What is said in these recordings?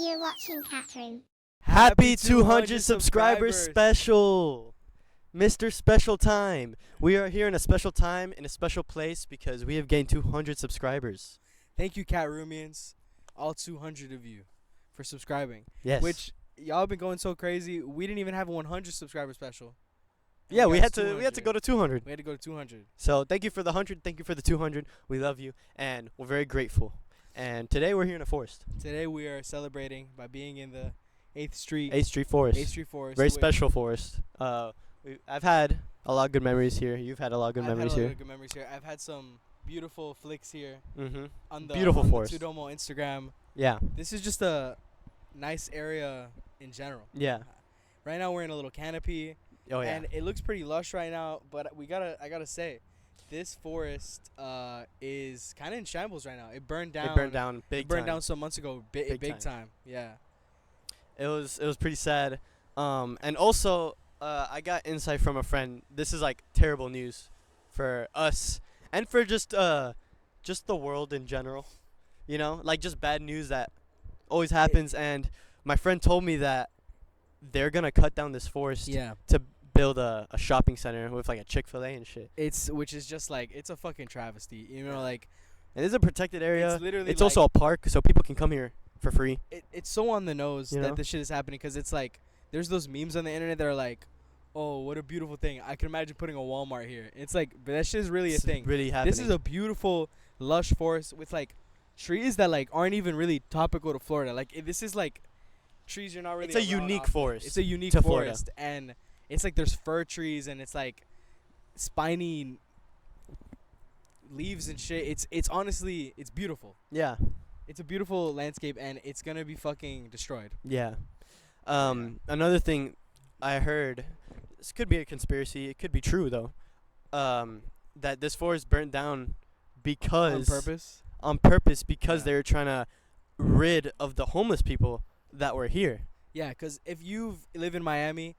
You're watching Catroom. Happy 200 subscribers special! Mr. Special Time. We are here in a special time, in a special place, because we have gained 200 subscribers. Thank you, Catroomians, all 200 of you, for subscribing. Yes. Which, y'all been going so crazy, we didn't even have a 100 subscriber special. And Yeah, we got had to go to 200. We had to go to 200. So thank you for the 100, thank you for the 200. We love you, and we're very grateful. And today we're here in a forest. Today we are celebrating by being in the 8th Street. 8th Street Forest. 8th Street Forest. Very special forest. I've had a lot of good memories here. You've had a lot of good memories here. Good memories here. I've had some beautiful flicks here Mm-hmm. on the Beautiful forest. the Tudomo Instagram. Yeah. This is just a nice area in general. Yeah. Right now we're in a little canopy. Oh yeah. And it looks pretty lush right now, but I gotta say, this forest is kind of in shambles right now. It burned down. It burned down big It burned time. down some months ago. Big time. Yeah. It was pretty sad. And also I got insight from a friend. This is like terrible news for us and for just the world in general. You know, like just bad news that always happens. And my friend told me that they're gonna cut down this forest Yeah. to build a shopping center with like a Chick-fil-A and shit. Which is just like, it's a fucking travesty. You know, like, And it's a protected area. it's literally It's also a park, so people can come here for free. it's so on the nose You know? that this shit is happening, because it's like, there's those memes on the internet that are like, oh, what a beautiful thing. I can imagine putting a Walmart here. It's like, but that shit is really It's a thing. really happening. This is a beautiful, lush forest with like trees that like aren't even really topical to Florida. Like this is like trees you're not really. It's a around unique often. forest It's a unique to Florida. forest, and it's like there's fir trees and it's like spiny leaves and shit. It's honestly, it's beautiful. Yeah. It's a beautiful landscape, and it's gonna be fucking destroyed. Yeah. Another thing I heard, this could be a conspiracy, it could be true though, that this forest burnt down because On purpose. because Yeah. they were trying to rid of the homeless people that were here. Yeah, because if you live in Miami,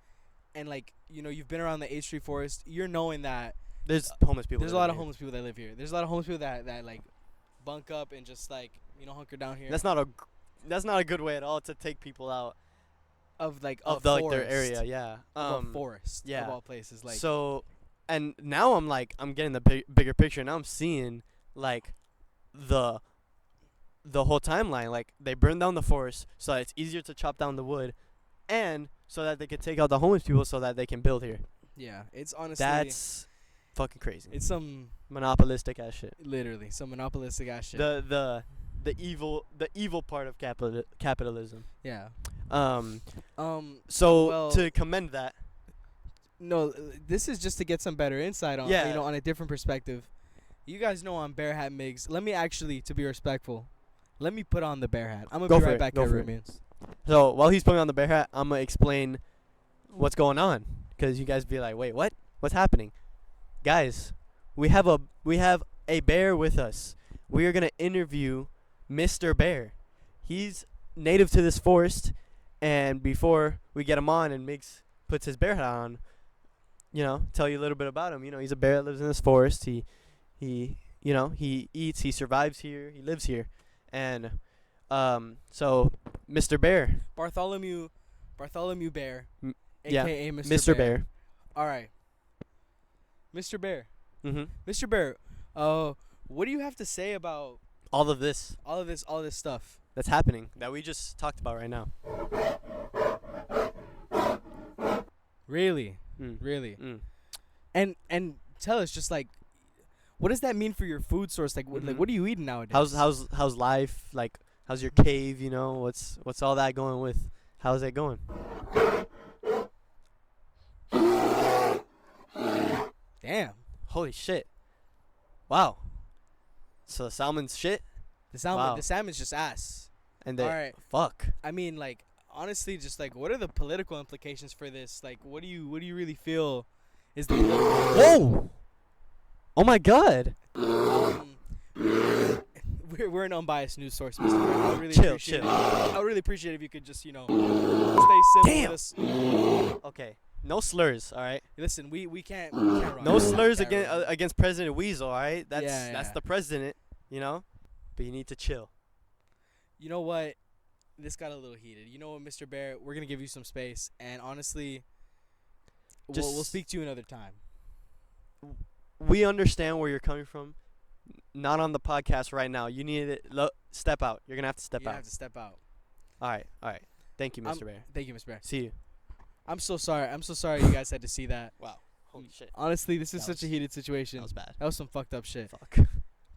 and like you've been around the 8th Street Forest, you're knowing that There's homeless people. there's a that lot live of here. homeless people that live here. There's a lot of homeless people that like bunk up and just like hunker down here. That's not a good way at all to take people out of like of a like forest, their area. Yeah. of a forest. yeah. Of all places, like So, and now I'm getting the bigger picture. Now I'm seeing like the whole timeline. Like they burned down the forest so that it's easier to chop down the wood, and so that they could take out the homeless people so that they can build here. yeah, it's honestly That's fucking crazy. it's some Monopolistic ass shit. literally some monopolistic ass shit. The evil part of capitalism. yeah. So well- to commend that. No, this is just to get some better insight on Yeah. on a different perspective. You guys know I'm Bear Hat Miggs. Let me actually, to be respectful, let me put on the bear hat. I'm gonna Go be for right it, back, go for it. Catroomians. So while he's putting on the bear hat, I'm gonna explain what's going on, because you guys be like, wait, what? What's happening? Guys, we have a bear with us. We are gonna interview Mr. Bear. He's native to this forest, and before we get him on and Miggs puts his bear hat on, tell you a little bit about him. He's a bear that lives in this forest. He eats, he survives here, he lives here, and so Mr. Bear, Bartholomew Bear, yeah, aka Mr. Bear. All right, Mr. Bear. Mhm. Mr. Bear, what do you have to say about All of this all of this stuff? that's happening that we just talked about right now. Really, Mm. really, Mm. and tell us, just like, what does that mean for your food source? Like, Mhm. what are you eating nowadays? How's life? Like, how's your cave? What's all that going with? How's it going? Damn, Holy shit! Wow. So the salmon's shit, the salmon, Wow. the salmon's just ass. and they All right. fuck. I mean, like, honestly, just like, what are the political implications for this? Like, what do you really feel is the political Whoa! Oh my god! we're an unbiased news source, Mr. Bear. I would really Chill, appreciate chill. I would really appreciate if you could just, stay simple Damn. with us. Okay, no slurs. All right. Listen, we can't run. No We slurs can't against run. against President Weasel. All right. That's Yeah, that's yeah. the president. But you need to chill. You know what? this got a little heated. You know what, Mr. Bear? We're gonna give you some space, and honestly, we'll Just- speak to you another time. We understand where you're coming from. Not on the podcast right now. You need it. Step out. You're gonna have to step You out. have to step out. All right. Thank you, Mr. Bear. Thank you, Mr. Bear. See you. I'm so sorry. I'm so sorry you guys had to see that. Wow. Holy shit. Honestly, this is That such a was- heated situation. That was bad. That was some fucked up shit. Fuck.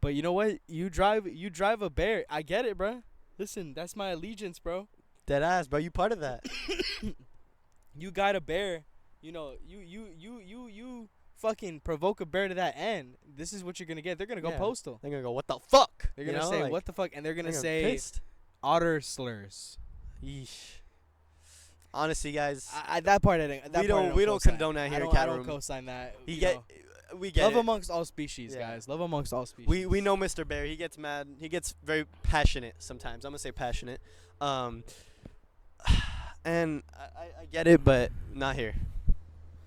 But you know what? You drive a bear. I get it, bro. Listen, that's my allegiance, bro. Dead ass, bro. You part of that. You got a bear. You know, you fucking provoke a bear to that end. This is what you're gonna get. They're gonna go Yeah. postal. They're gonna go, what the fuck? They're You gonna know, say like, what the fuck, and they're gonna they're say pissed. otter slurs. Yeesh. Honestly, guys, That part I didn't. That we part I don't we don't co-sign. condone that here I at don't Catroom. co-sign that. We you get, know. we get Love it. amongst all species, Yeah. guys. Love amongst all species. We know Mr. Bear. He gets mad. He gets very passionate sometimes. I'm gonna say passionate. And I get it, but not here.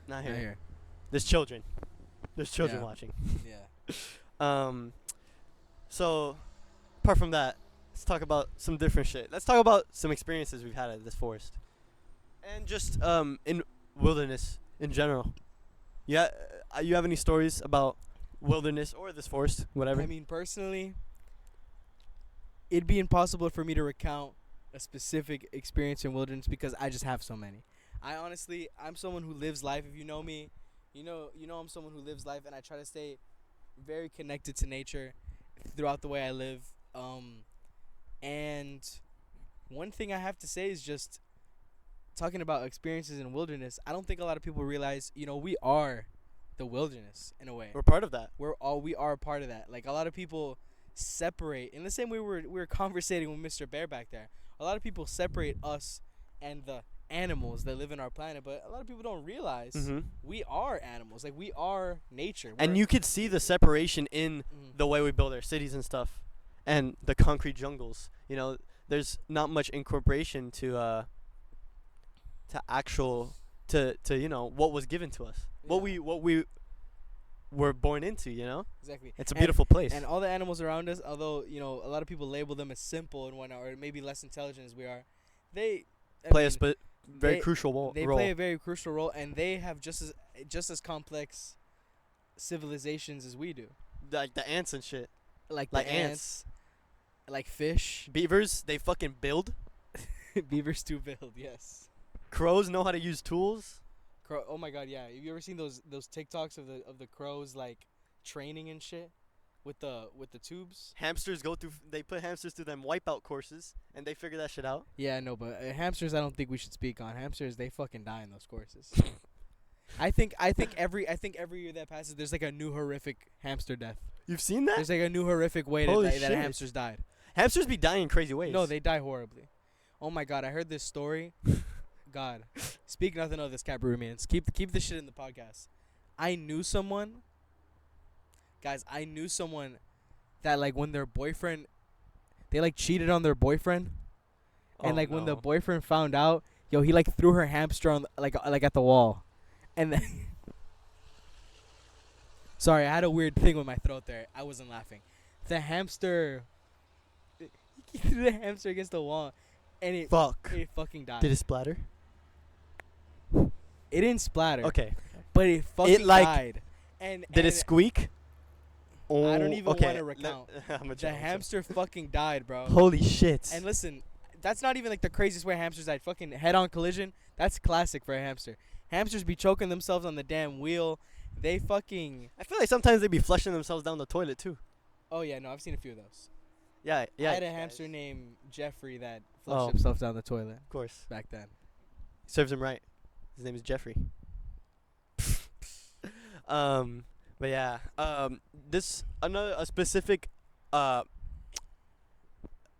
Not here. Right here. There's children. There's children Yeah. watching. Yeah. So apart from that, let's talk about some different shit. Let's talk about some experiences we've had at this forest, and just in wilderness in general. Yeah, you have any stories about wilderness or this forest, whatever? I mean, personally, it'd be impossible for me to recount a specific experience in wilderness because I just have so many. I'm someone who lives life. If you know me, you know I'm someone who lives life, and I try to stay very connected to nature throughout the way I live. And one thing I have to say is just talking about experiences in wilderness. I don't think a lot of people realize, we are the wilderness in a way. We're part of that. We are a part of that. Like, a lot of people separate in the same way we were conversating with Mr. Bear back there. A lot of people separate us and the animals that live in our planet, but a lot of people don't realize we are animals. Like, we are nature. And you could see the separation in Mhm. the way we build our cities and stuff, and the concrete jungles. There's not much incorporation to what was given to us, what Yeah. we were born into. Exactly. It's a beautiful place. And all the animals around us, although a lot of people label them as simple and whatnot, or maybe less intelligent as we are, they play a very they- crucial role. They play a very crucial role, and they have just as complex civilizations as we do. Like the ants and shit. Like Like the ants. ants, like fish. Beavers, they fucking build. Beavers do build, yes. Crows know how to use tools. Oh my god, yeah. Have you ever seen those TikToks of the crows like training and shit with the tubes? Hamsters they put hamsters through them wipeout courses, and they figure that shit out. Yeah, no, but hamsters, I don't think we should speak on. Hamsters, they fucking die in those courses. I think every year that passes, there's like a new horrific hamster death. You've seen that? There's like a new horrific way Holy that shit. hamsters died. Hamsters be dying in crazy ways. No, they die horribly. Oh my god, I heard this story. God, speak nothing of this, Catroomians. Keep this shit in the podcast. I knew someone. Guys, I knew someone that like when their boyfriend, they like cheated on their boyfriend, and like when the boyfriend found out, he like threw her hamster on like at the wall, and then. Sorry, I had a weird thing with my throat there. I wasn't laughing. The hamster. He threw the hamster against the wall, and it fucking died. Did it splatter? It didn't splatter. Okay. But it fucking died. And Did it and squeak? I don't even okay. wanna recount. The hamster fucking died, bro. Holy shit. And listen, that's not even like the craziest way hamsters died. Fucking head-on collision. That's classic for a hamster. Hamsters be choking themselves on the damn wheel. They fucking. I feel like sometimes they be flushing themselves down the toilet too. Oh yeah, no, I've seen a few of those. Yeah. I had a hamster named Jeffrey that flushed Oh. himself down the toilet Of course. back then. Serves him right. His name is Jeffrey. But yeah. This a specific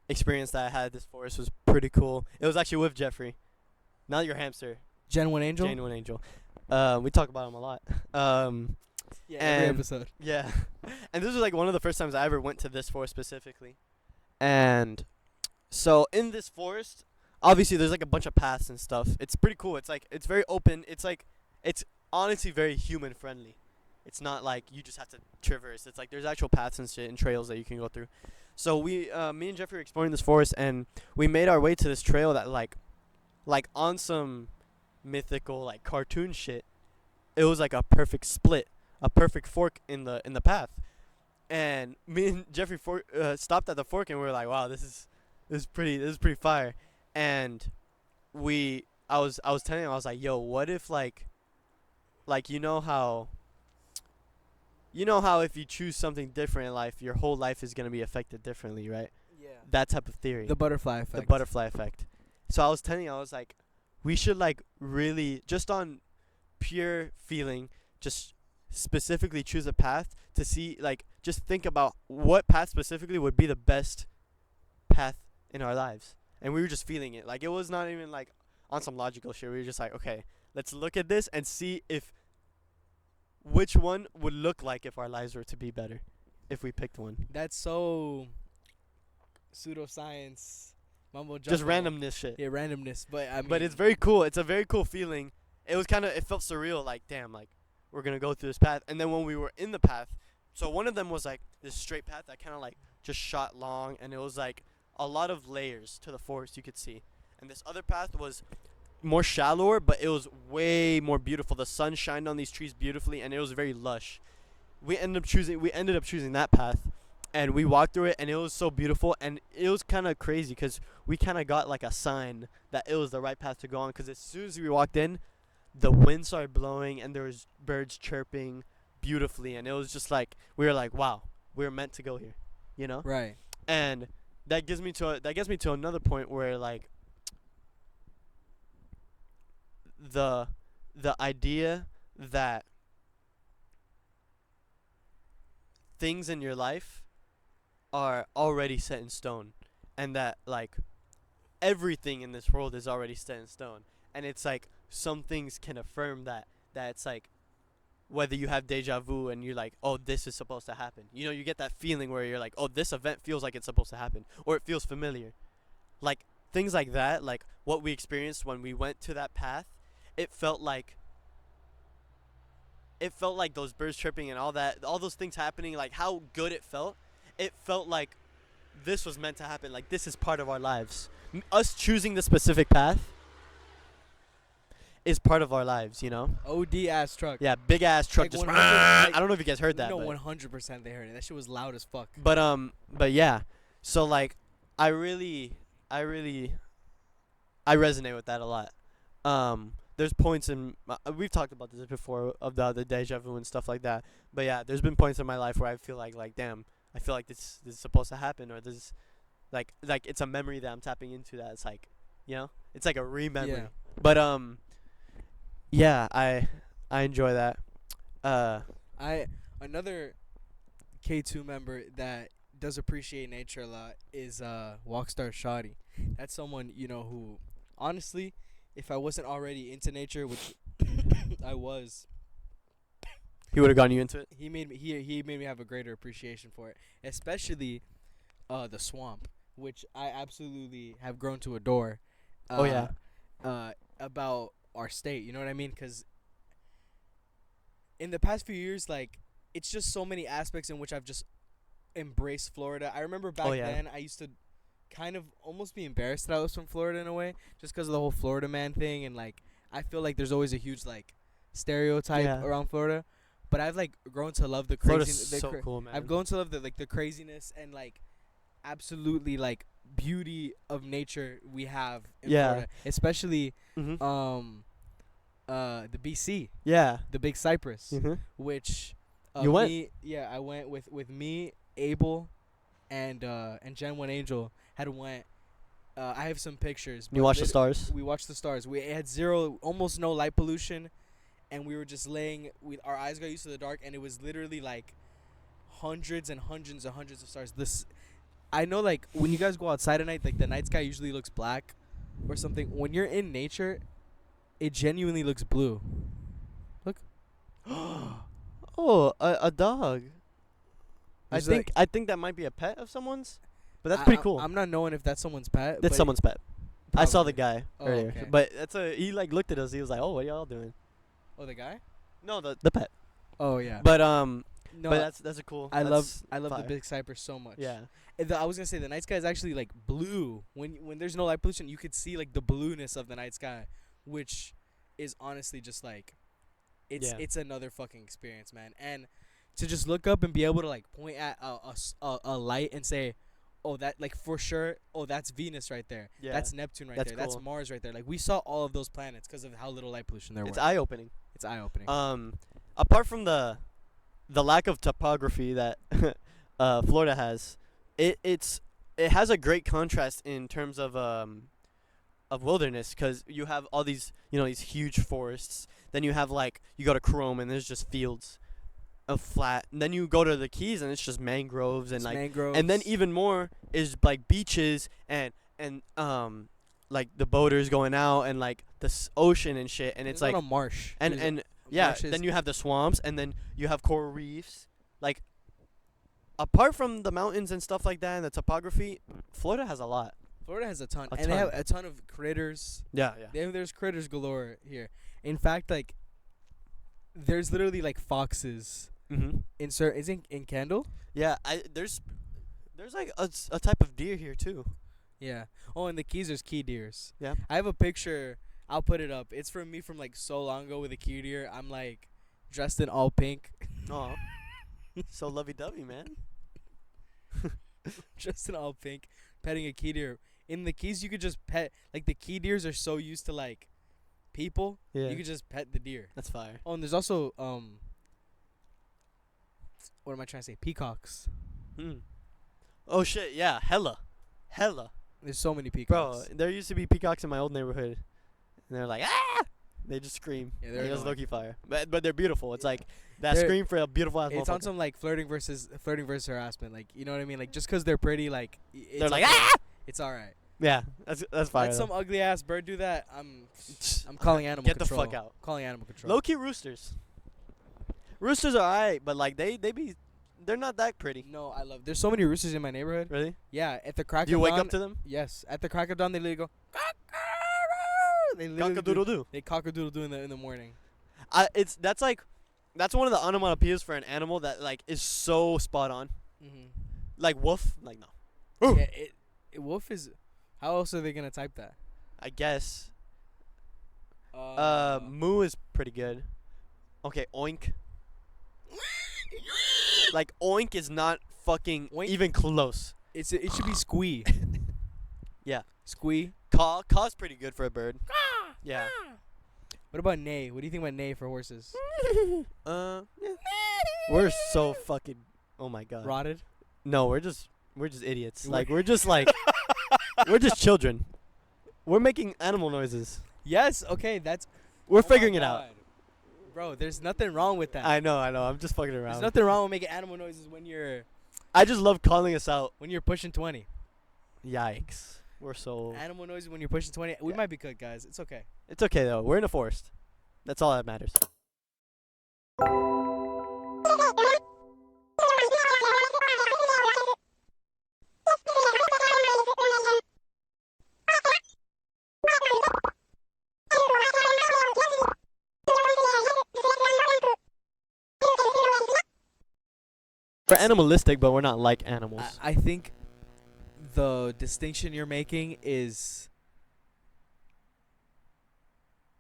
experience that I had at this forest was pretty cool. It was actually with Jeffrey, not your hamster. Genuine Angel? Genuine Angel. We talk about him a lot. Yeah, every and- episode. Yeah. And this was like one of the first times I ever went to this forest specifically. And so in this forest, obviously there's like a bunch of paths and stuff. It's pretty cool. It's very open. It's honestly very human friendly. It's not like you just have to traverse. It's like there's actual paths and shit and trails that you can go through. So me and Jeffrey were exploring this forest, and we made our way to this trail that like on some mythical like cartoon shit. It was like a perfect split, a perfect fork in the path. And me and Jeffrey stopped at the fork, and we were like, "Wow, this is pretty fire." And I was telling him, I was like, "Yo, what if like you know how if you choose something different in life, your whole life is gonna be affected differently, right? Yeah. That type of theory, The butterfly effect. the butterfly effect." So I was telling him, I was like, we should like really just on pure feeling, just specifically choose a path to see, like, just think about what path specifically would be the best path in our lives. And we were just feeling it. Like, it was not even like on some logical shit. We were just like, okay, let's look at this and see if which one would look like if our lives were to be better if we picked one. That's so pseudoscience, mumbo jumbo. Just randomness shit. Yeah, randomness. But I mean, But it's very cool. It's a very cool feeling. It felt surreal. Like, damn, like, we're going to go through this path. And then when we were in the path, so one of them was like this straight path that kind of like just shot long. And it was like a lot of layers to the forest you could see. And this other path was more shallower, but it was way more beautiful. The sun shined on these trees beautifully, and it was very lush. We ended up choosing that path, and we walked through it, and it was so beautiful. And it was kind of crazy because we kind of got like a sign that it was the right path to go on, because as soon as we walked in, the wind started blowing and there was birds chirping beautifully, and it was just like we were like, wow, we were meant to go here, you know? right. And that gets me to another point where like the idea that things in your life are already set in stone, and that like everything in this world is already set in stone. And it's like some things can affirm that it's like whether you have deja vu and you're like, oh, this is supposed to happen, you know, you get that feeling where you're like, oh, this event feels like it's supposed to happen, or it feels familiar, like things like that. Like what we experienced when we went to that path, it felt like those birds chirping and all those things happening, like how good it felt. It felt like this was meant to happen. Like this is part of our lives. Us choosing the specific path is part of our lives, you know? OD ass truck. Yeah, big ass truck Like just 100 like- I don't know if you guys heard that. No, but 100% they heard it. That shit was loud as fuck. but yeah. So like I resonate with that a lot. There's points in we've talked about this before of the deja vu and stuff like that. But yeah, there's been points in my life where I feel like damn, I feel like this is supposed to happen, or this like it's a memory that I'm tapping into, that it's like, you know, it's like a re-memory. Yeah. But yeah, I enjoy that. Another K2 member that does appreciate nature a lot is Walkstar Shoddy. That's someone, you know, who honestly, if I wasn't already into nature, which I was, He would have gotten you into it. he made me have a greater appreciation for it, especially the swamp, which I absolutely have grown to adore. Oh, yeah. About our state, you know what I mean? Because in the past few years, like, it's just so many aspects in which I've just embraced Florida. I remember back then I used to kind of almost be embarrassed that I was from Florida in a way, just because of the whole Florida man thing, and like I feel like there's always a huge like stereotype around Florida. But I've like grown to love the craziness. Florida's so cool, man. I've grown to love the craziness and like absolutely like beauty of nature we have in Florida, especially Mm-hmm. the BC, Yeah. the Big Cypress, Mm-hmm. which You went? I went with me, Abel, and Jen One Angel had went. I have some pictures. You watched the stars? We watched the stars. We had almost no light pollution, and we were just laying. Our eyes got used to the dark, and it was literally like hundreds and hundreds and hundreds of stars. I know, like when you guys go outside at night, like the night sky usually looks black or something. When you're in nature, it genuinely looks blue. Look. Oh, a dog. There's I think that might be a pet of someone's, but that's I- pretty cool. I'm not knowing if that's someone's pet. That's but someone's pet. I saw the probably. guy Oh, earlier, okay. but he like looked at us. He was like, "Oh, what are y'all doing?" Oh, the guy? No, the pet. Oh yeah. But No, But that's a cool. I that's love the fire. Big Cypress so much. Yeah. And I was gonna say the night sky is actually like blue. When there's no light pollution, you could see like the blueness of the night sky, which is honestly just like, Yeah. it's another fucking experience, man. And to just look up and be able to like point at a light and say, oh, that, like, for sure, oh, that's Venus right there. Yeah. That's Neptune right That's there. That's cool. Mars right there. Like, we saw all of those planets because of how little light pollution there It's was. eye opening. It's eye opening. Apart from the lack of topography that Florida has, it has a great contrast in terms of wilderness, because you have all these these huge forests. Then you have like you go to Chrome and there's just fields of flat. And then you go to the Keys and it's just mangroves and It's like mangroves. and then even more is like beaches and like the boaters going out and like the ocean and shit, and it's There's like not a marsh. and There's and yeah, marshes. then you have the swamps, and then you have coral reefs. Like, apart from the mountains and stuff like that and the topography, Florida has a lot. Florida has a ton, A and they have ton. a ton of critters. Yeah, There's critters galore here. In fact, like, there's literally like foxes Mhm. is in Kendall. Yeah, there's like a type of deer here too. Yeah. Oh, and the Keys, there's key deers. Yeah. I have a picture. I'll put it up. It's from me from like so long ago with a key deer. I'm like dressed in all pink. Oh, so lovey-dovey, man. Dressed in all pink, petting a key deer. In the Keys, you could just pet. Like, the key deers are so used to like people. Yeah, You could just pet the deer. that's fire. Oh, and there's also what am I trying to say? Peacocks. Mm. Oh shit, yeah, hella. There's so many Bro, peacocks. there used to be peacocks in my old neighborhood, and they're like, ah! They just scream. Yeah, they're It was annoying. low-key fire. But they're beautiful. It's like that They're- scream for a beautiful ass It's on motherfucker. some like flirting versus harassment. Like, you know what I mean? Like, just 'cause they're pretty, like it's They're like, okay. ah! It's all right. Yeah, that's fire. Let some though. ugly ass bird do that. I'm calling animal Get control. the fuck out. Calling animal control. Low-key roosters. Roosters are alright, but like they're not that pretty. No, I love. There's so many roosters in my neighborhood. Really? Yeah, at the crack Do you of wake dawn. up to them? Yes, at the crack of dawn, they literally go. Cock-a-doodle-doo. They literally Cock-a-doodle-doo. They cock-a-doodle-doo in the morning. That's one of the onomatopoeias for an animal that like is so spot on. Mm-hmm. Like wolf, like no. Yeah, wolf is. How else are they gonna type that? I guess. Moo is pretty good. Okay, oink. Like oink is not fucking Oink? even close. it should be squee. Yeah. Squee. Caw's pretty good for a bird. Yeah. What about neigh? What do you think about neigh for horses? Yeah. We're so fucking. Oh my god. Rotted. No, we're just idiots. Like we're just like we're just children. We're making animal noises. Yes. Okay. That's. We're oh my figuring it out. God. Bro, there's nothing wrong with that. I know. I'm just fucking There's around. nothing wrong with making animal noises when you're I just love calling us out. pushing 20. Yikes. We're so. Animal noises when you're pushing 20. We Yeah. might be good, guys. It's okay. It's okay though. We're in a forest. That's all that matters. We're animalistic, but we're not like animals. I think the distinction you're making is.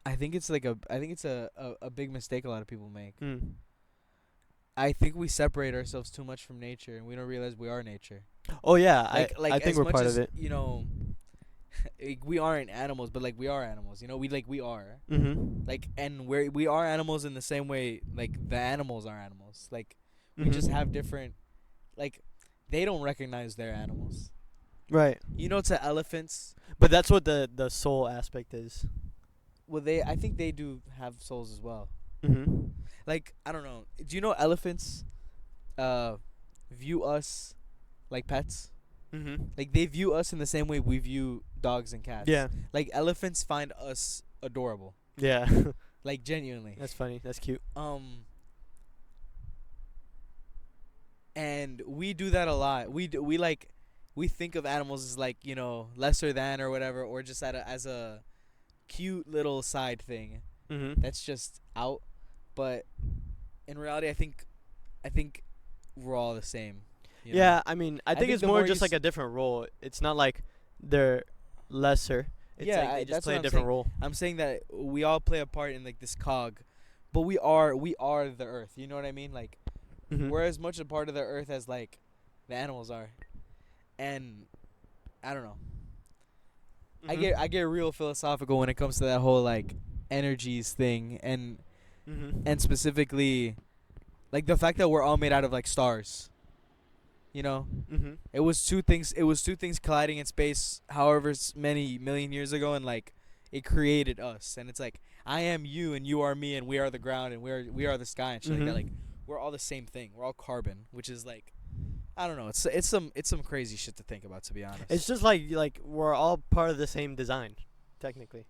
I think it's a big mistake a lot of people make. Hmm. I think we separate ourselves too much from nature, and we don't realize we are nature. Oh yeah, I I think as we're much part as, of it. You know, like, we aren't animals, but like we are animals. You know, we are. Mm-hmm. Like, and we are animals in the same way like the animals are animals. Like, we just have different, like, they don't recognize they're animals. Right. You know, to elephants, But that's what the soul aspect is. well, I think they do have souls as well. Mm-hmm. Like, I don't know. Do you know elephants view us like pets? Mm-hmm. Like, they view us in the same way we view dogs and cats. Yeah. Like, elephants find us adorable. Yeah. Like, genuinely. That's funny. That's cute. And we do that a lot. We think of animals as, like, you know, lesser than or whatever, or just as a cute little side thing Mm-hmm. that's just out. But in reality, I think I think we're all the same. You know? Yeah, I mean, I think think it's the more more you just like a different role. It's not like they're lesser. It's Yeah, like they just that's play what a I'm different saying. role. I'm saying that we all play a part in like this cog, but we are the earth. You know what I mean? Like Mhm. we're as much a part of the earth as like the animals are, and I don't know. I get real philosophical when it comes to that whole like energies thing, and Mhm. specifically like the fact that we're all made out of like stars. You know, Mhm. it was two things. It was two things colliding in space, however many million years ago, and like it created us. And it's like I am you, and you are me, and we are the ground, and we are the sky, and shit like that. Like Mhm. we're all the same thing. We're all carbon, which is like I don't know. It's some crazy shit to think about, to be honest. It's just like we're all part of the same design, technically.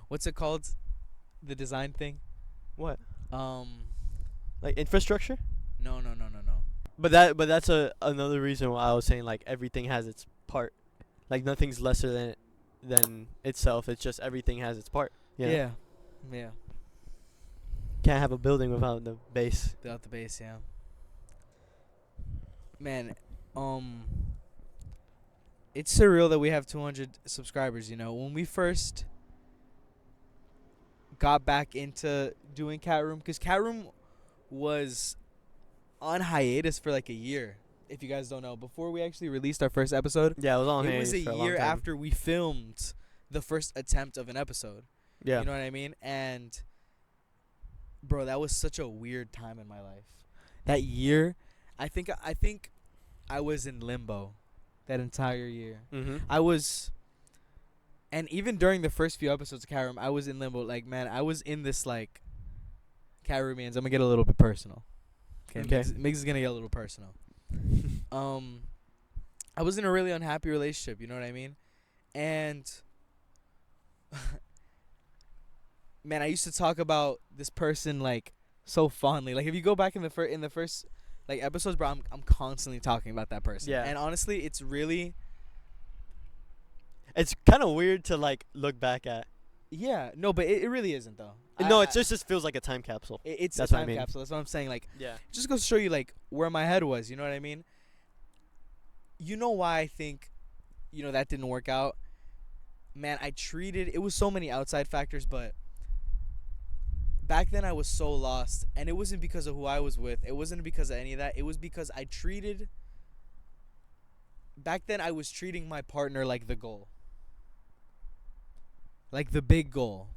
What's it called? The design thing. What? Um, Like infrastructure? no, no, no, no, no. But that's another reason why I was saying like everything has its part. Like nothing's lesser than itself. It's just everything has its part. You know? Yeah, yeah. Can't have a building without the base. Without the base, yeah. Man, it's surreal that we have 200 subscribers. You know, when we first got back into doing Catroom, because Catroom was on hiatus for like a year. If you guys don't know, before we actually released our first episode, Yeah, it was on it was a hiatus for a long year time. after we filmed the first attempt of an episode. Yeah. You know what I mean? And bro, that was such a weird time in my life. That year, I think I was in limbo that entire year. Mhm. I was, and even during the first few episodes of Catroom, I was in limbo. Like, man, I was in this like Caroomians. I'm gonna get a little bit personal. Okay, Okay. Miggs is gonna get a little personal. um, I was in a really unhappy relationship. You know what I mean? And man, I used to talk about this person like so fondly. Like if you go back in the first like episodes, bro, I'm constantly talking about that person. Yeah. And honestly, it's really It's kind of weird to like look back at. no, but it really isn't though. No, it just feels like a time capsule. It's That's a what I time mean. capsule. That's what I'm saying. Like Yeah. it just goes to show you like where my head was. You know what I mean? You know why I think, that didn't work out. Man, it was so many outside factors, but back then I was so lost, and it wasn't because of who I was with. It wasn't because of any of that. It was because back then I was treating my partner like the goal. Like the big goal.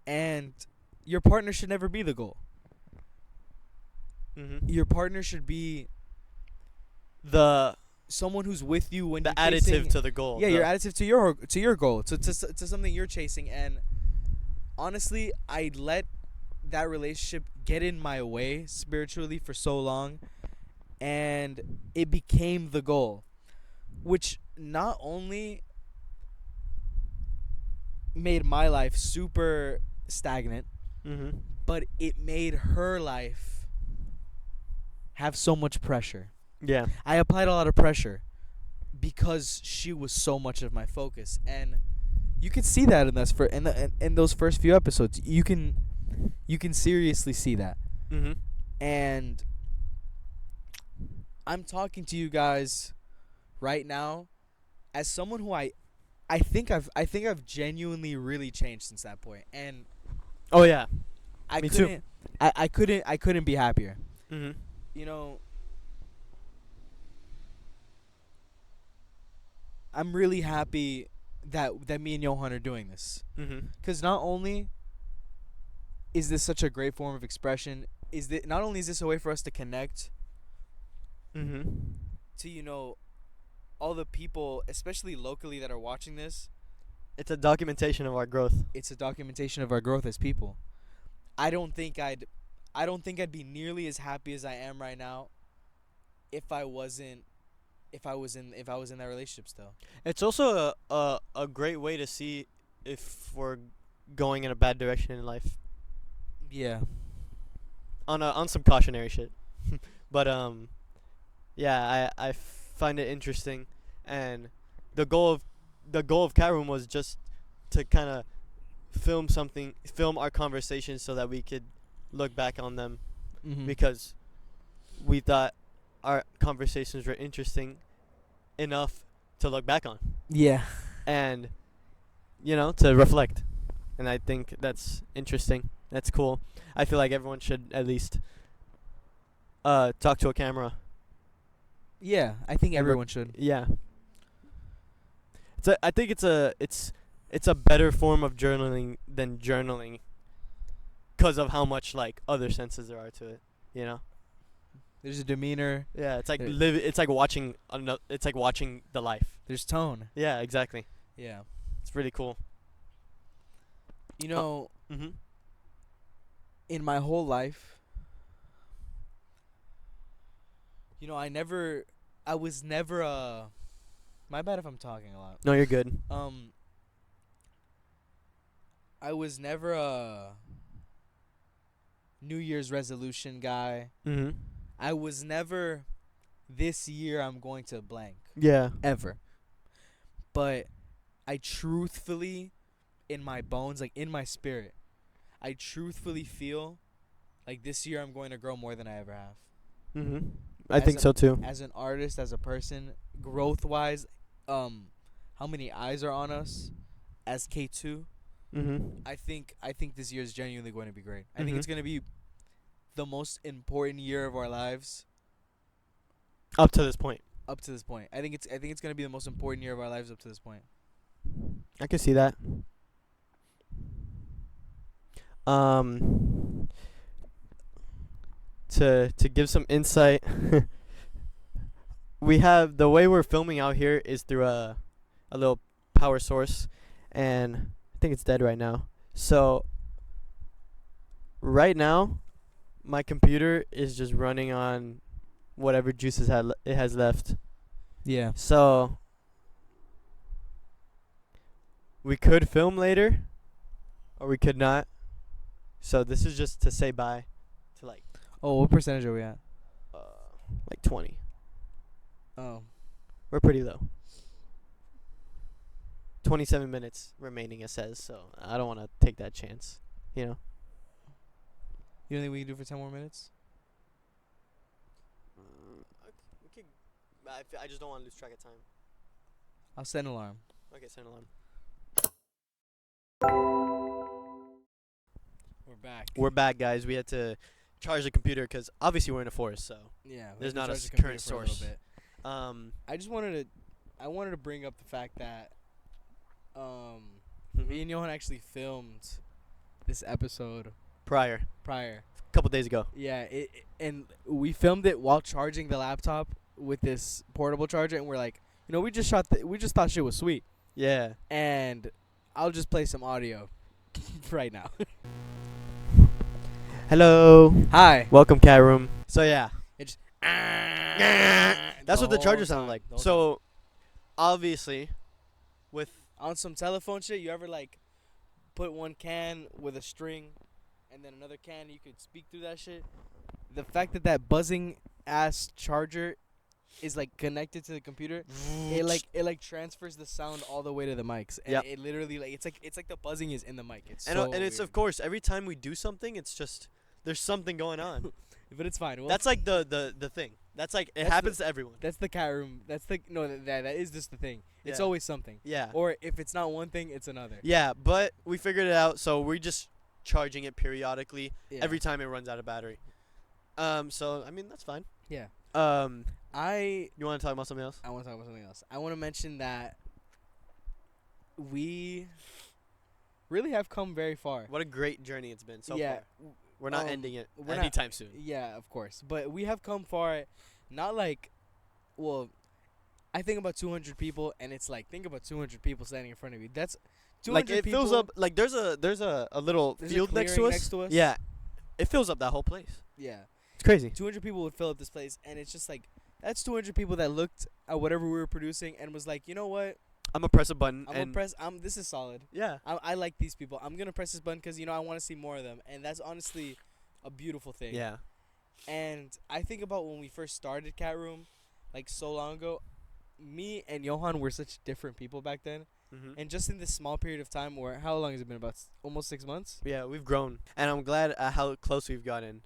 And your partner should never be the goal. Mhm. Your partner should be The someone who's with you when you're additive chasing, to the goal. your additive to your goal, to something you're chasing. And honestly, I let that relationship get in my way spiritually for so long, and it became the goal, which not only made my life super stagnant, Mhm. but it made her life have so much pressure. Yeah. I applied a lot of pressure because she was so much of my focus, and you can see that in those first few episodes. You can seriously see that. Mhm. And I'm talking to you guys right now as someone who I think I've genuinely really changed since that point. And Oh yeah. I Me too. couldn't I couldn't be happier. Mhm. You know, I'm really happy that me and Johan are doing this. Mhm. Cuz not only is this such a great form of expression, not only is this a way for us to connect Mhm. to all the people, especially locally, that are watching this. It's a documentation of our growth. It's a documentation of our growth as people. I don't think I'd be nearly as happy as I am right now if I was in that relationship still. It's also a great way to see if we're going in a bad direction in life. Yeah. On some cautionary shit. But yeah, I find it interesting, and the goal of Catroom was just to kind of film our conversations so that we could look back on them Mm-hmm. because we thought our conversations were interesting enough to look back on Yeah. and, to reflect. And I think that's interesting. That's cool. I feel like everyone should at least talk to a camera. Yeah, I think And everyone should. Yeah. I think it's a better form of journaling than journaling, because of how much like other senses there are to it. There's a demeanor. Yeah, it's like There- It's like watching it's like watching the life. There's tone. Yeah, exactly. Yeah. It's really cool. You know, Mhm. in my whole life, I was never my bad if I'm talking a lot. No, you're good. I was never a New Year's resolution guy. Mhm. I was never, this year I'm going to blank, Yeah. ever. But I truthfully, in my bones, like in my spirit, I truthfully feel like this year I'm going to grow more than I ever have. Mhm. I As think a- so too. As an artist, as a person, growth-wise, how many eyes are on us as K2? Mhm. I think this year is genuinely going to be great. I think Mhm. it's going to be the most important year of our lives Up to this point, up to this point. I think it's going to be the most important year of our lives up to this point. I can see that. Um, to give some insight, we have the way we're filming out here is through a little power source, and I think it's dead right now. So right now, my computer is just running on whatever juices it has left. Yeah. So we could film later, or we could not. So this is just to say bye to like Oh, what percentage are we at? uh, 20. Oh. We're pretty low. 27 minutes remaining, it says. So I don't want to take that chance. You don't think we can do it for 10 more minutes? We could. I just don't want to lose track of time. I'll set an alarm. Okay, set an alarm. We're back. We're back, guys. We had to charge the computer because obviously we're in a forest. So Yeah. we there's have to not a charge the current computer for a little source. bit. um, I wanted to bring up the fact that mhm. me and Yohan actually filmed this episode prior, prior. a couple days ago. Yeah, and we filmed it while charging the laptop with this portable charger, and we're like, we just thought shit was sweet, Yeah. and I'll just play some audio right now. Hello. Hi. Welcome, Catroom. So yeah, That's that's what the charger sounded like. So obviously, with on some telephone shit, you ever like put one can with a string and then another can, you could speak through that shit? The fact that buzzing ass charger is like connected to the computer, it like transfers the sound all the way to the mics. And Yep. it literally like it's like the buzzing is in the mic. It's and so and it's weird. of course every time we do something, it's just there's something going on. But it's fine. Well, That's like the thing. That's like it That's happens to everyone. that's the cat room. That's the no that is just the thing. It's Yeah. always something. Yeah. Or if it's not one thing, it's another. Yeah, but we figured it out, so we're just charging it periodically Yeah. every time it runs out of battery. So I mean that's fine. Yeah. You I want to talk about something else? want to talk about something else. I want to mention that we really have come very far. What a great journey it's been so yeah. far. We're not um, ending it we're not- anytime soon. Yeah, of course. But we have come far. Not like, well, I think about 200 people, and it's like, think about 200 people standing in front of you. That's 200 Like it people. fills up. Like there's a little There's a field next to clearing us. next to us. Yeah, it fills up that whole place. Yeah. It's crazy. 200 people would fill up this place, and it's just like, that's 200 people that looked at whatever we were producing and was like, you know what? I'm gonna press a button I'm gonna and press. This is solid. yeah. I like these people. I'm gonna press this button because I want to see more of them, and that's honestly a beautiful thing. Yeah. And I think about when we first started Catroom, like so long ago. Me and Yohan were such different people back then, Mm-hmm. and just in this small period of time, where how long has it been? About almost 6 months. Yeah, we've grown, and I'm glad how close we've gotten.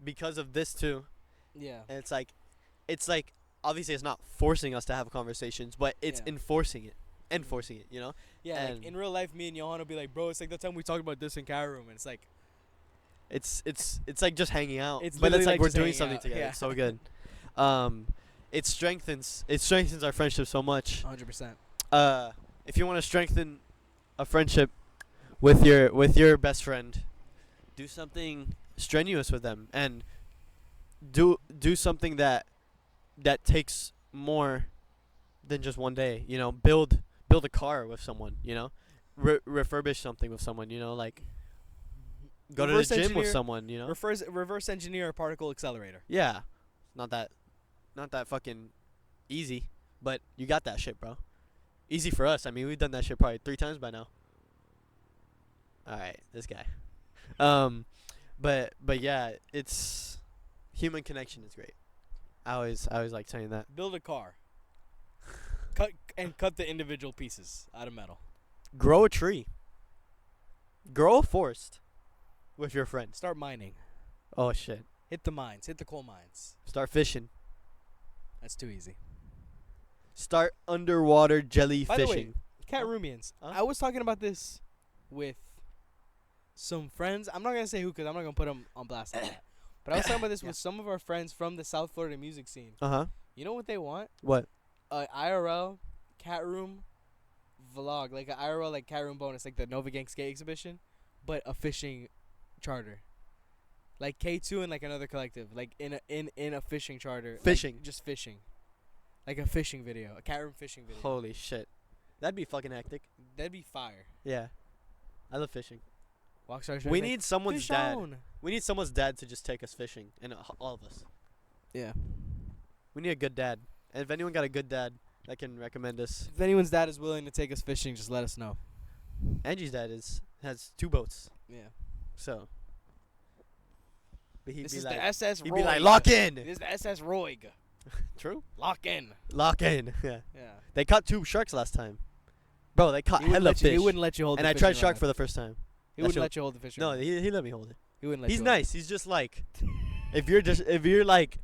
because of this too. Yeah. And it's like obviously it's not forcing us to have conversations, but it's Yeah. enforcing it. Enforcing it, you know? Yeah, like And in real life, me and Yohan will be like, bro, it's like the time we talked about this in Catroom, and it's like, it's like just hanging out. It's but it's literally like like we're just doing hanging something out, together. yeah. It's so good. It strengthens our friendship so much. 100%. If you want to strengthen a friendship with your best friend, do something strenuous with them, and do something that takes more than just one day. You know, build a car with someone. You know, refurbish something with someone. You know, like go to the Reverse gym with engineer- someone. You know, Reverse engineer a particle accelerator. yeah, not that fucking easy, but you got that shit, bro. Easy for us. I mean, we've done that shit probably 3 times by now. All right, this guy. But yeah, it's human connection is great. I always like saying that. Build a car. cut the individual pieces out of metal. Grow a tree. Grow a forest with your friends. Start mining. Oh shit. Hit the mines. Hit the coal mines. Start fishing. That's too easy. Start underwater jelly By the way, fishing. Catroomians. Huh? I was talking about this with some friends. I'm not gonna say who, cause I'm not gonna put them on blast like that. But I was talking about this with some of our friends from the South Florida music scene. Uh-huh. You know what they want? What? IRL Catroom vlog, like an IRL like Catroom bonus, like the Nova Gang Skate exhibition, but a fishing charter. Like K2 and like another collective, like in a fishing charter. like, Fishing. just fishing. Like a fishing video, a Catroom fishing video. Holy shit. That'd be fucking hectic. That'd be fire. Yeah. I love fishing. Walkstar We Strike, need someone's fish dad. on. We need someone's dad to just take us fishing, and all of us. Yeah. We need a good dad. And if anyone got a good dad that can recommend us, If anyone's dad is willing to take us fishing, just let us know. Angie's dad has 2 boats, Yeah. so. But he'd This be is like, the SS he'd Roig. be like, lock in. This is the SS Roig. True. Lock in. Lock in. Yeah. Yeah. They caught 2 sharks last time. Bro, they caught hella He fish. wouldn't let you hold And the I fishing tried shark rod. for the first time. He that wouldn't shit- let you hold the fishing No, rod. he let me hold it. He wouldn't let He's you hold nice. He's just like, if you're like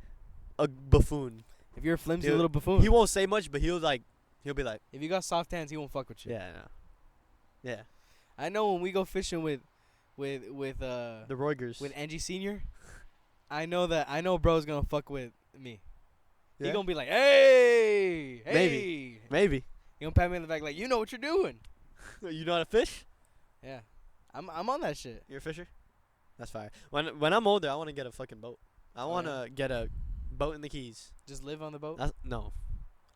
a buffoon, it. If you're a flimsy Dude, little buffoon. he won't say much, but he'll be like, If you got soft hands, he won't fuck with you. yeah, no. Yeah. I know when we go fishing with The Roigers. with Angie Senior, I know bro's gonna fuck with me. Yeah? He gonna be like, hey, hey. Maybe. He gonna pat me in the back like, you know what you're doing. You know how to fish? Yeah. I'm on that shit. You're a fisher? That's fire. When I'm older, I want to get a fucking boat. I Oh, want yeah? to get a boat in the Keys. Just live on the boat. No.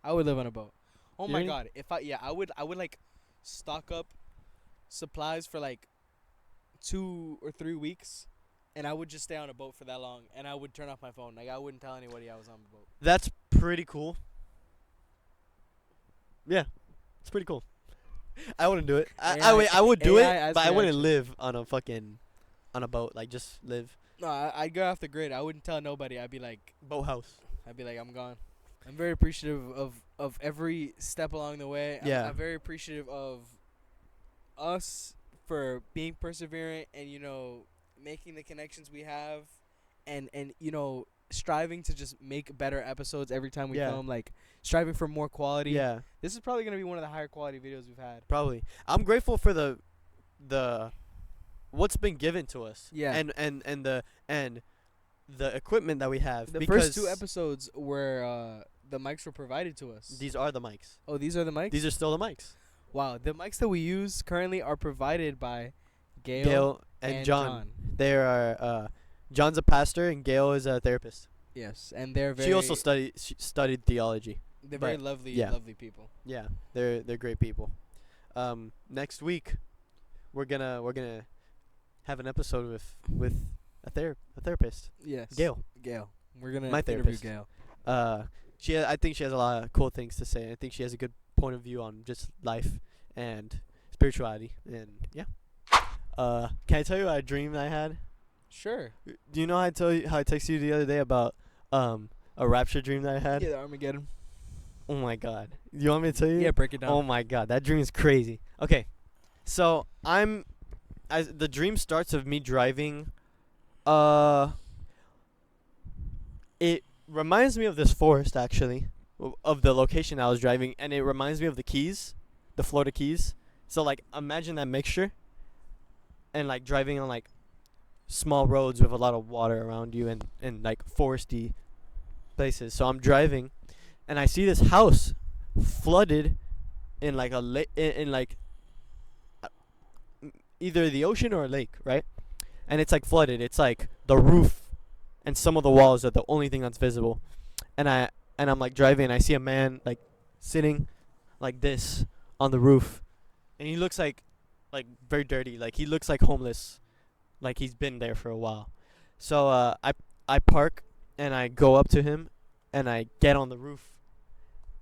I would live on a boat. Oh You my really? god. I would like stock up supplies for like 2 or 3 weeks, and I would just stay on a boat for that long, and I would turn off my phone. Like I wouldn't tell anybody I was on the boat. That's pretty cool. Yeah. It's pretty cool. I wouldn't do it. I would do AI it, but I wouldn't reaction. live on a boat. Like just live No, I'd go off the grid. I wouldn't tell nobody. I'd be like, boathouse. I'm gone. I'm very appreciative of every step along the way. Yeah. I'm very appreciative of us for being perseverant and, making the connections we have and striving to just make better episodes every time we Yeah. film, like striving for more quality. Yeah. This is probably going to be one of the higher quality videos we've had. Probably. I'm grateful for the what's been given to us. Yeah. And the equipment that we have. The because first 2 episodes were the mics were provided to us. These are the mics. Oh, these are the mics? These are still the mics. Wow, the mics that we use currently are provided by Gail, Gail and John. They are John's a pastor and Gail is a therapist. Yes, and they're very. She also studied theology. They're very but, lovely, yeah. lovely people. Yeah, they're great people. Next week, we're gonna have an episode with a therapist. Yes. Gail. We're gonna My interview therapist. Gail. I think she has a lot of cool things to say. I think she has a good point of view on just life and spirituality. And yeah. Can I tell you a dream I had? Sure. Do you know how I texted you the other day about a rapture dream that I had? Yeah, the Armageddon. Oh my god. You want me to tell you? Yeah, break it down. Oh my god, that dream is crazy. Okay. So, the dream starts of me driving it reminds me of this forest actually, of the location I was driving, and it reminds me of the Keys, the Florida Keys. So like imagine that mixture, and like driving on like small roads with a lot of water around you and like foresty places. So I'm driving, and I see this house flooded in like a in like uh, either the ocean or a lake, right? And it's like flooded. It's like the roof and some of the walls are the only thing that's visible. And I'm like driving, and I see a man like sitting like this on the roof, and he looks like very dirty. Like he looks like homeless, like he's been there for a while. So I park, and I go up to him, and I get on the roof.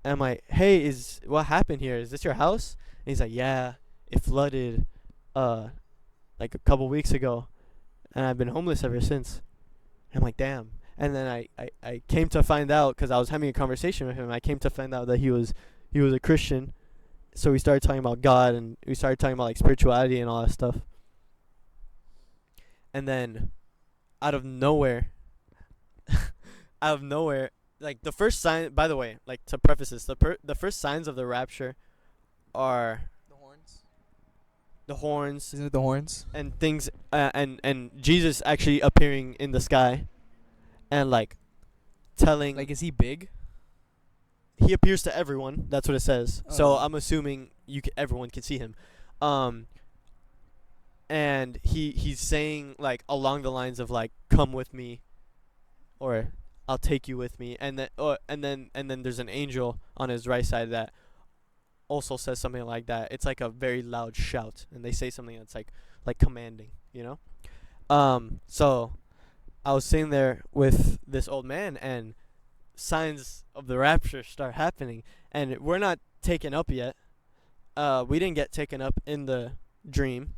And I'm like, "Hey, is what happened here? Is this your house?" And he's like, "Yeah, it flooded like a couple weeks ago, and I've been homeless ever since." And I'm like, "Damn." And then I came to find out, because I was having a conversation with him. I came to find out that he was a Christian. So we started talking about God, and we started talking about like spirituality and all that stuff. And then out of nowhere, out of nowhere, like the first sign, by the way, like to preface this, the first signs of the rapture are The horns. the horns Isn't it the horns? and things, and Jesus actually appearing in the sky, and like telling, Like, is he big? he appears to everyone. That's what it says. So Oh. I'm assuming everyone can see him. Um, and he's saying like along the lines of like, "Come with me," or "I'll take you with me," and then there's an angel on his right side that also says something like that. It's like a very loud shout, and they say something that's like commanding, you know. So I was sitting there with this old man, and signs of the rapture start happening, and we're not taken up yet. We didn't get taken up in the dream.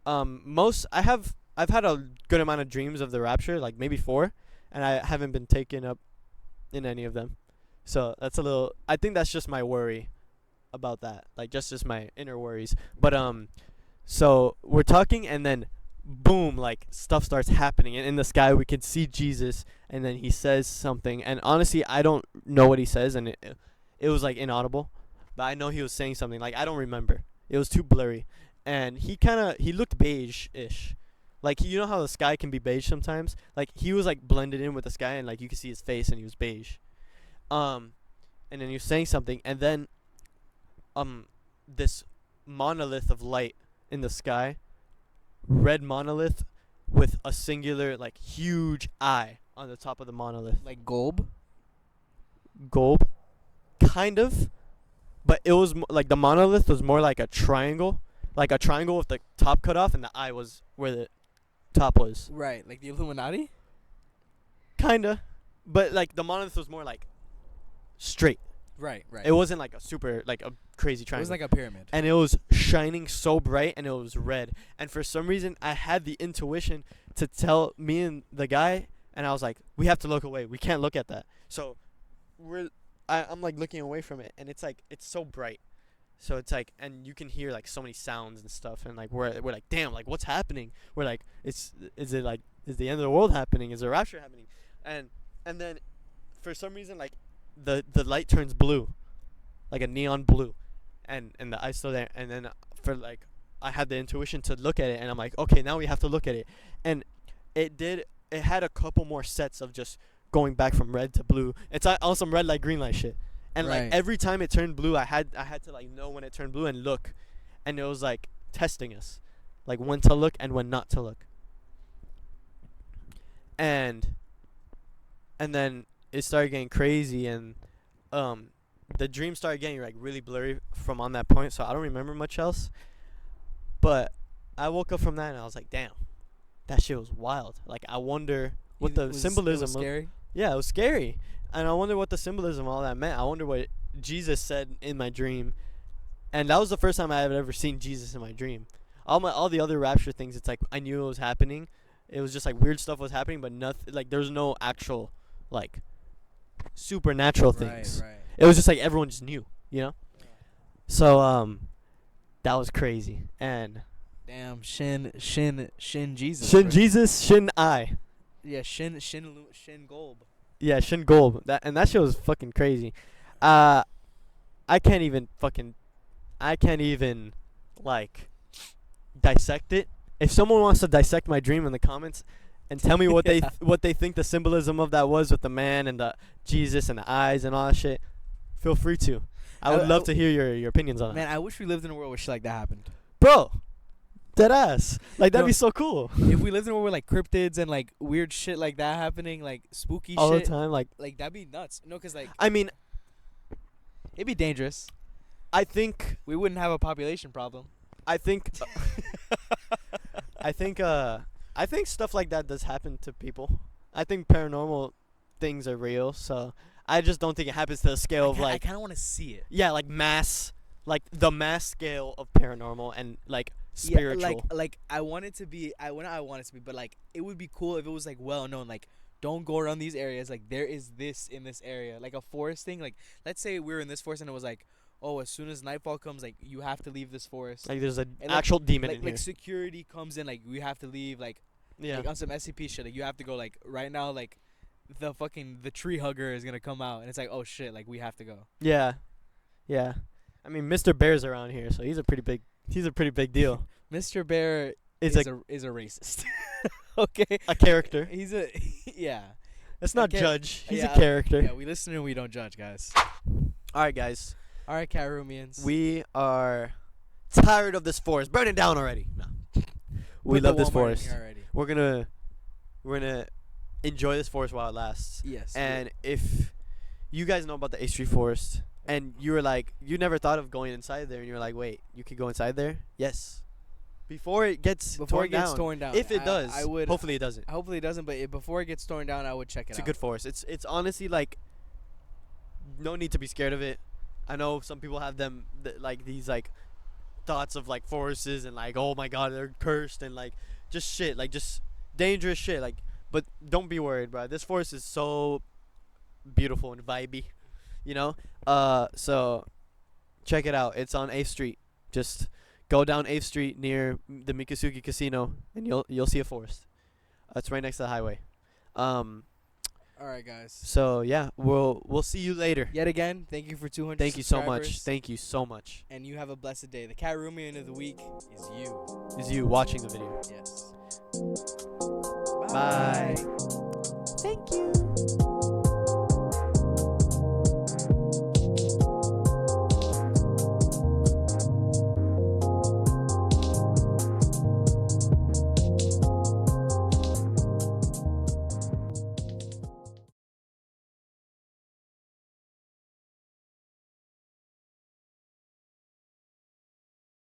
I've had a good amount of dreams of the rapture, like maybe 4, and I haven't been taken up in any of them. So that's a little. I think that's just my worry about that, like just my inner worries. But so we're talking, and then boom, like stuff starts happening, and in the sky we can see Jesus, and then he says something, and honestly I don't know what he says, and it was like inaudible, but I know he was saying something. Like I don't remember, it was too blurry, and he looked beige-ish, like you know how the sky can be beige sometimes. Like he was like blended in with the sky, and like you could see his face, and he was beige. And then he was saying something, and then this monolith of light in the sky, red monolith with a singular like huge eye on the top of the monolith. Like Golb? Gold, kind of, but it was like the monolith was more like a triangle with the top cut off, and the eye was where the top was. Right, like the Illuminati? Kinda, but like the monolith was more like straight. Right. It wasn't like a super like a crazy It triangle. was like a pyramid. And it was shining so bright, and it was red. And for some reason, I had the intuition to tell me and the guy, and I was like, "We have to look away. We can't look at that." So I'm like looking away from it, and it's like it's so bright. So it's like, and you can hear like so many sounds and stuff, and like we're like, "Damn, like what's happening?" We're like, is the end of the world happening? Is the rapture happening? And then for some reason, like the light turns blue, like a neon blue, and the eye's still there. And then for like, I had the intuition to look at it, and I'm like, okay, now we have to look at it. And it had a couple more sets of just going back from red to blue. It's on some red light, green light shit. And Right. like every time it turned blue, I had to like know when it turned blue and look, and it was like testing us, like when to look and when not to look. And then it started getting crazy, and the dream started getting like really blurry from on that point, so I don't remember much else. But I woke up from that, and I was like, damn, that shit was wild. Like I wonder what the symbolism was scary. yeah, it was scary. And I wonder what the symbolism of all that meant. I wonder what Jesus said in my dream. And that was the first time I had ever seen Jesus in my dream. All the other rapture things, it's like I knew it was happening. It was just like weird stuff was happening, but nothing like there's no actual like supernatural things. Right. It was just like everyone just knew, you know? So that was crazy. And Damn, Shin Jesus. Shin bro. Jesus, Shin I. Yeah, Shin Golb. Yeah, Shin Gold. That shit was fucking crazy. I can't even like dissect it. If someone wants to dissect my dream in the comments and tell me what Yeah. what they think the symbolism of that was with the man and the Jesus and the eyes and all that shit, feel free to. I would love to hear your opinions on Man, it. I wish we lived in a world where shit like that happened. Bro, dead ass. Like that'd No. be so cool. If we lived in a world where like cryptids and like weird shit like that happening, like spooky All shit, the time. Like like that'd be nuts. No, cause like I mean, it'd be dangerous. I think We wouldn't have a population problem. I think I think stuff like that does happen to people. I think paranormal things are real, so I just don't think it happens to the scale of I like kind of want to see it. yeah, like the mass scale of paranormal and like spiritual. Yeah, like I want it to be. I want it to be, but like it would be cool if it was like well known. Like don't go around these areas. Like there is this in this area, like a forest thing. Like let's say we were in this forest and it was like, oh, as soon as nightfall comes, like you have to leave this forest. Like there's an And, like- actual demon in Like here. security comes in, like we have to leave. Like Yeah. on some SCP shit. Like you have to go. Like right now, like the tree hugger is gonna come out, and it's like oh shit, like we have to go. Yeah. Yeah. I mean, Mr. Bear's around here, so he's a pretty big deal. Mr. Bear Is is a racist. Okay, a character. he's a yeah. Let's not Okay. judge. He's Yeah, a character. Yeah, we listen and we don't judge, guys. All right, guys. All right, Caroomians. We are tired of this forest. Burn it down already. No. We Put the love this Walmart in forest. here already. We're gonna enjoy this forest while it lasts. Yes. And if you guys know about the A Street Forest, and you were like, you never thought of going inside there, and you were like, wait, you could go inside there? Yes. Before it gets torn down. If it does, I would. hopefully it doesn't. Hopefully it doesn't, but before it gets torn down, I would check it It's out. a good forest. It's honestly like no need to be scared of it. I know some people have like these like thoughts of like forests and like oh my god they're cursed and like just shit like just dangerous shit like but don't be worried, bro. This forest is so beautiful and vibey, you know. So check it out. It's on 8th Street. Just go down 8th Street near the Mikasugi Casino and you'll see a forest. It's right next to the highway. All right, guys. So yeah, we'll see you later. Yet again, thank you for 200. Thank you so much. subscribers, Thank you so much. And you have a blessed day. The Caroomian of the week is you. Is you watching the video. Yes. Bye. Thank you.